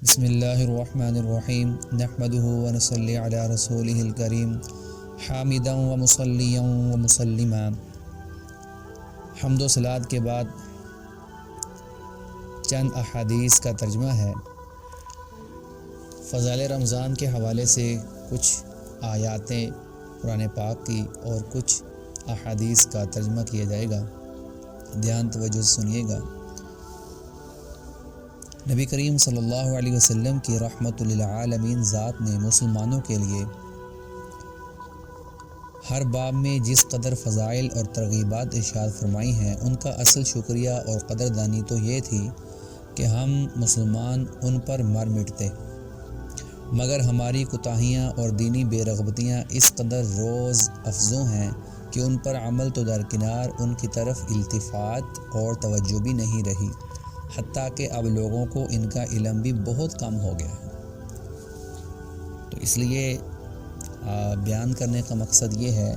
بسم اللہ الرحمن الرحیم نحمده ونصلی علی رسولہ الکریم حامدا ومصلیا ومسلما۔ حمد و صلات کے بعد چند احادیث کا ترجمہ ہے۔ فضائل رمضان کے حوالے سے کچھ آیاتیں قرآن پاک کی اور کچھ احادیث کا ترجمہ کیا جائے گا، دھیان توجہ سے سنیے گا۔ نبی کریم صلی اللہ علیہ وسلم کی رحمت للعالمین ذات نے مسلمانوں کے لیے ہر باب میں جس قدر فضائل اور ترغیبات ارشاد فرمائی ہیں، ان کا اصل شکریہ اور قدردانی تو یہ تھی کہ ہم مسلمان ان پر مر مٹتے، مگر ہماری کوتاہیاں اور دینی بے رغبتیاں اس قدر روز افزوں ہیں کہ ان پر عمل تو درکنار، ان کی طرف التفات اور توجہ بھی نہیں رہی، حتیٰ کہ اب لوگوں کو ان کا علم بھی بہت کم ہو گیا ہے۔ تو اس لیے بیان کرنے کا مقصد یہ ہے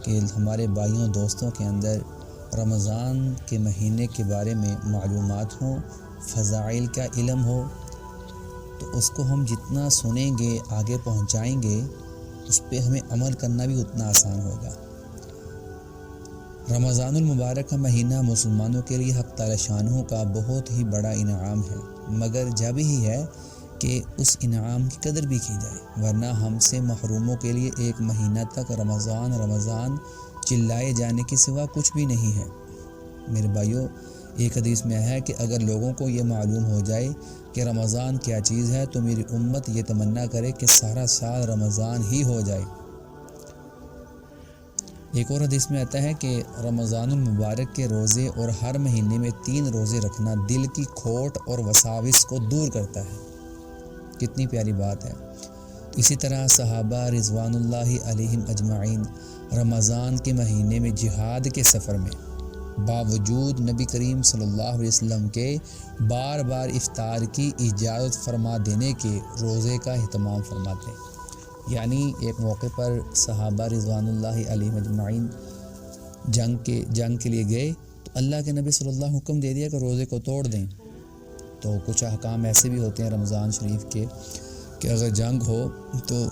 کہ ہمارے بھائیوں دوستوں کے اندر رمضان کے مہینے کے بارے میں معلومات ہوں، فضائل کا علم ہو، تو اس کو ہم جتنا سنیں گے، آگے پہنچائیں گے، اس پہ ہمیں عمل کرنا بھی اتنا آسان ہوگا۔ رمضان المبارک کا مہینہ مسلمانوں کے لیے حق تعالی شانہ کا بہت ہی بڑا انعام ہے، مگر جب ہی ہے کہ اس انعام کی قدر بھی کی جائے، ورنہ ہم سے محروموں کے لیے ایک مہینہ تک رمضان رمضان چلائے جانے کے سوا کچھ بھی نہیں ہے۔ میرے بھائیوں، ایک حدیث میں ہے کہ اگر لوگوں کو یہ معلوم ہو جائے کہ رمضان کیا چیز ہے تو میری امت یہ تمنا کرے کہ سارا سال رمضان ہی ہو جائے۔ ایک اور حدیث میں آتا ہے کہ رمضان المبارک کے روزے اور ہر مہینے میں 3 روزے رکھنا دل کی کھوٹ اور وساوس کو دور کرتا ہے۔ کتنی پیاری بات ہے۔ اسی طرح صحابہ رضوان اللہ علیہم اجمعین رمضان کے مہینے میں جہاد کے سفر میں باوجود نبی کریم صلی اللہ علیہ وسلم کے بار بار افطار کی اجازت فرما دینے کے روزے کا اہتمام فرماتے ہیں۔ یعنی ایک موقع پر صحابہ رضوان اللہ علیہ اجمعین جنگ کے لیے گئے تو اللہ کے نبی صلی اللہ علیہ وسلم حکم دے دیا کہ روزے کو توڑ دیں۔ تو کچھ احکام ایسے بھی ہوتے ہیں رمضان شریف کے کہ اگر جنگ ہو تو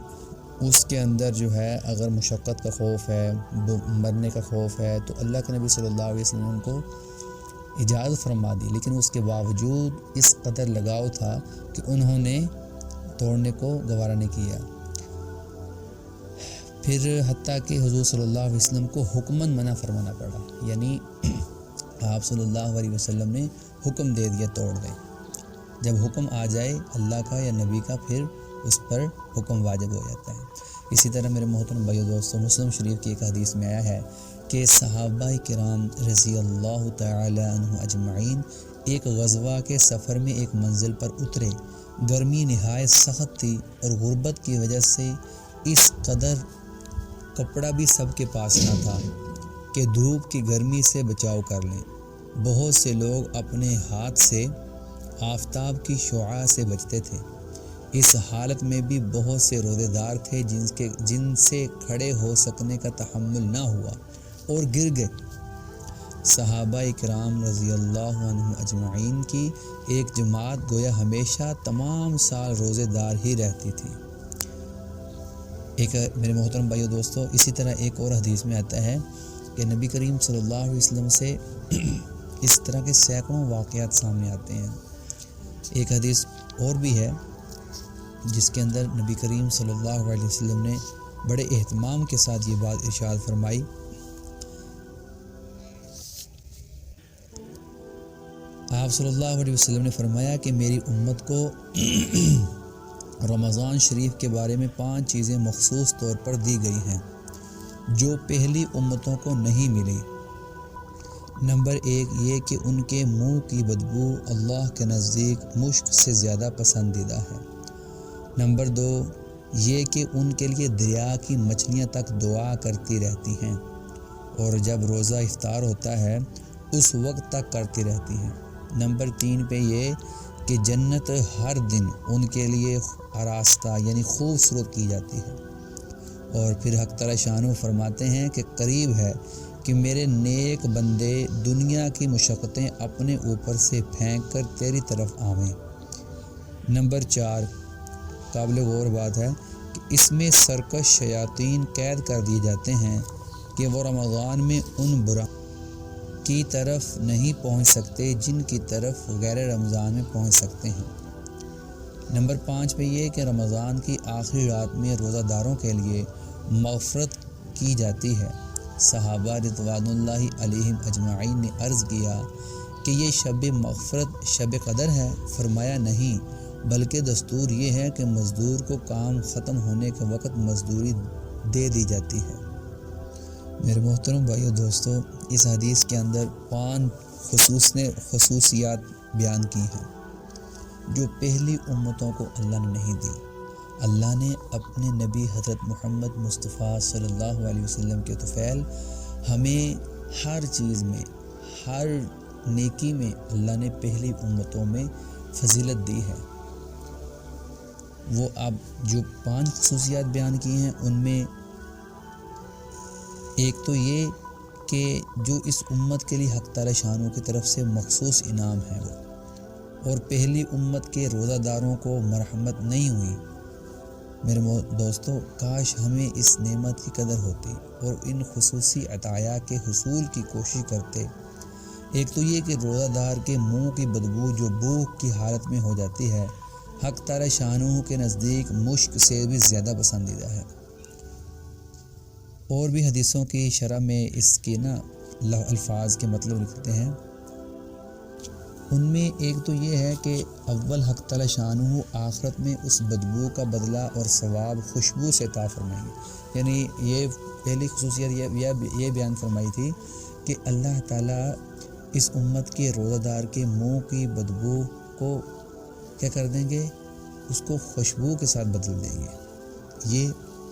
اس کے اندر جو ہے اگر مشقت کا خوف ہے، مرنے کا خوف ہے، تو اللہ کے نبی صلی اللہ علیہ وسلم کو اجازت فرما دی، لیکن اس کے باوجود اس قدر لگاؤ تھا کہ انہوں نے توڑنے کو گوارا نہیں کیا۔ پھر حتیٰ کہ حضور صلی اللہ علیہ وسلم کو حکماً منع فرمانا پڑا، یعنی آپ صلی اللہ علیہ وسلم نے حکم دے دیا توڑ دیں۔ جب حکم آ جائے اللہ کا یا نبی کا، پھر اس پر حکم واجب ہو جاتا ہے۔ اسی طرح میرے محترم بھائیو دوستوں، مسلم شریف کی ایک حدیث میں آیا ہے کہ صحابہ کرام رضی اللہ تعالی عنہ اجمعین ایک غزوہ کے سفر میں ایک منزل پر اترے۔ گرمی نہایت سخت تھی اور غربت کی وجہ سے اس قدر کپڑا بھی سب کے پاس نہ تھا کہ دھوپ کی گرمی سے بچاؤ کر لیں۔ بہت سے لوگ اپنے ہاتھ سے آفتاب کی شعاع سے بچتے تھے۔ اس حالت میں بھی بہت سے روزے دار تھے جن سے کھڑے ہو سکنے کا تحمل نہ ہوا اور گر گئے۔ صحابہ کرام رضی اللہ عنہ اجمعین کی ایک جماعت گویا ہمیشہ تمام سال روزے دار ہی رہتی تھی۔ میرے محترم بھائیو دوستو، اسی طرح ایک اور حدیث میں آتا ہے کہ نبی کریم صلی اللہ علیہ وسلم سے اس طرح کے سینکڑوں واقعات سامنے آتے ہیں۔ ایک حدیث اور بھی ہے جس کے اندر نبی کریم صلی اللہ علیہ وسلم نے بڑے اہتمام کے ساتھ یہ بات ارشاد فرمائی۔ آپ صلی اللہ علیہ وسلم نے فرمایا کہ میری امت کو رمضان شریف کے بارے میں 5 چیزیں مخصوص طور پر دی گئی ہیں جو پہلی امتوں کو نہیں ملی۔ نمبر 1 یہ کہ ان کے منہ کی بدبو اللہ کے نزدیک مشک سے زیادہ پسندیدہ ہے۔ نمبر 2 یہ کہ ان کے لیے دریا کی مچھلیاں تک دعا کرتی رہتی ہیں اور جب روزہ افطار ہوتا ہے اس وقت تک کرتی رہتی ہیں۔ نمبر 3 پہ یہ کہ جنت ہر دن ان کے لیے آراستہ یعنی خوبصورت کی جاتی ہے۔ اور پھر حق تعالی شانہ فرماتے ہیں کہ قریب ہے کہ میرے نیک بندے دنیا کی مشقتیں اپنے اوپر سے پھینک کر تیری طرف آویں۔ نمبر 4 قابل غور بات ہے کہ اس میں سرکش شیاطین قید کر دیے جاتے ہیں کہ وہ رمضان میں ان برا کی طرف نہیں پہنچ سکتے جن کی طرف غیر رمضان میں پہنچ سکتے ہیں۔ نمبر 5 پہ یہ کہ رمضان کی آخری رات میں روزہ داروں کے لیے مغفرت کی جاتی ہے۔ صحابہ رضوان اللہ علیہم اجمعین نے عرض کیا کہ یہ شب مغفرت شب قدر ہے؟ فرمایا نہیں، بلکہ دستور یہ ہے کہ مزدور کو کام ختم ہونے کے وقت مزدوری دے دی جاتی ہے۔ میرے محترم بھائیو دوستو، اس حدیث کے اندر 5 خصوصیات بیان کی ہیں جو پہلی امتوں کو اللہ نے نہیں دی۔ اللہ نے اپنے نبی حضرت محمد مصطفیٰ صلی اللہ علیہ وسلم کے طفیل ہمیں ہر چیز میں، ہر نیکی میں اللہ نے پہلی امتوں میں فضیلت دی ہے۔ وہ اب جو 5 خصوصیات بیان کی ہیں ان میں ایک تو یہ کہ جو اس امت کے لیے حق تعالی شانوں کی طرف سے مخصوص انعام ہے وہ، اور پہلی امت کے روزہ داروں کو مرحمت نہیں ہوئی۔ میرے دوستو، کاش ہمیں اس نعمت کی قدر ہوتی اور ان خصوصی عطایا کے حصول کی کوشش کرتے۔ ایک تو یہ کہ روزہ دار کے منہ کی بدبو جو بھوک کی حالت میں ہو جاتی ہے، حق تعالی شانوں کے نزدیک مشک سے بھی زیادہ پسندیدہ ہے۔ اور بھی حدیثوں کی شرح میں اس کے الفاظ کے مطلب لکھتے ہیں۔ ان میں ایک تو یہ ہے کہ اول حق تعالی شانہ آخرت میں اس بدبو کا بدلہ اور ثواب خوشبو سے عطا فرمائیں گے۔ یعنی یہ پہلی خصوصیت یہ بیان فرمائی تھی کہ اللہ تعالیٰ اس امت کے روزہ دار کے منہ کی بدبو کو کیا کر دیں گے؟ اس کو خوشبو کے ساتھ بدل دیں گے یہ،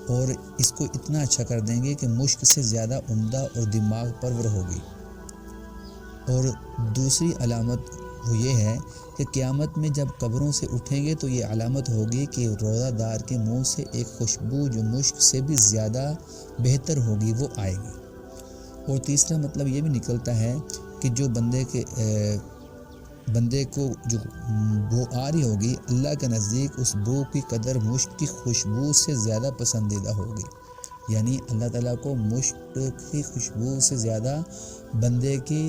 اور اس کو اتنا اچھا کر دیں گے کہ مشک سے زیادہ عمدہ اور دماغ پرور ہوگی۔ اور دوسری علامت وہ یہ ہے کہ قیامت میں جب قبروں سے اٹھیں گے تو یہ علامت ہوگی کہ روزہ دار کے منہ سے ایک خوشبو جو مشک سے بھی زیادہ بہتر ہوگی وہ آئے گی۔ اور تیسرا مطلب یہ بھی نکلتا ہے کہ جو بندے کو جو بو آ رہی ہوگی، اللہ کے نزدیک اس بو کی قدر مشک کی خوشبو سے زیادہ پسندیدہ ہوگی۔ یعنی اللہ تعالیٰ کو مشک کی خوشبو سے زیادہ بندے کی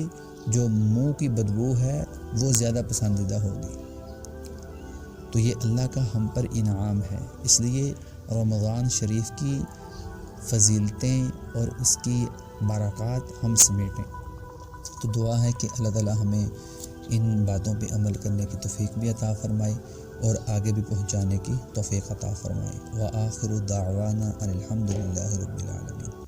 جو منہ کی بدبو ہے وہ زیادہ پسندیدہ ہوگی۔ تو یہ اللہ کا ہم پر انعام ہے، اس لیے رمضان شریف کی فضیلتیں اور اس کی برکات ہم سمیٹیں۔ تو دعا ہے کہ اللہ تعالیٰ ہمیں ان باتوں پہ عمل کرنے کی توفیق بھی عطا فرمائے اور آگے بھی پہنچانے کی توفیق عطا فرمائے۔ وآخر دعوانا ان الحمد للہ رب العالمین۔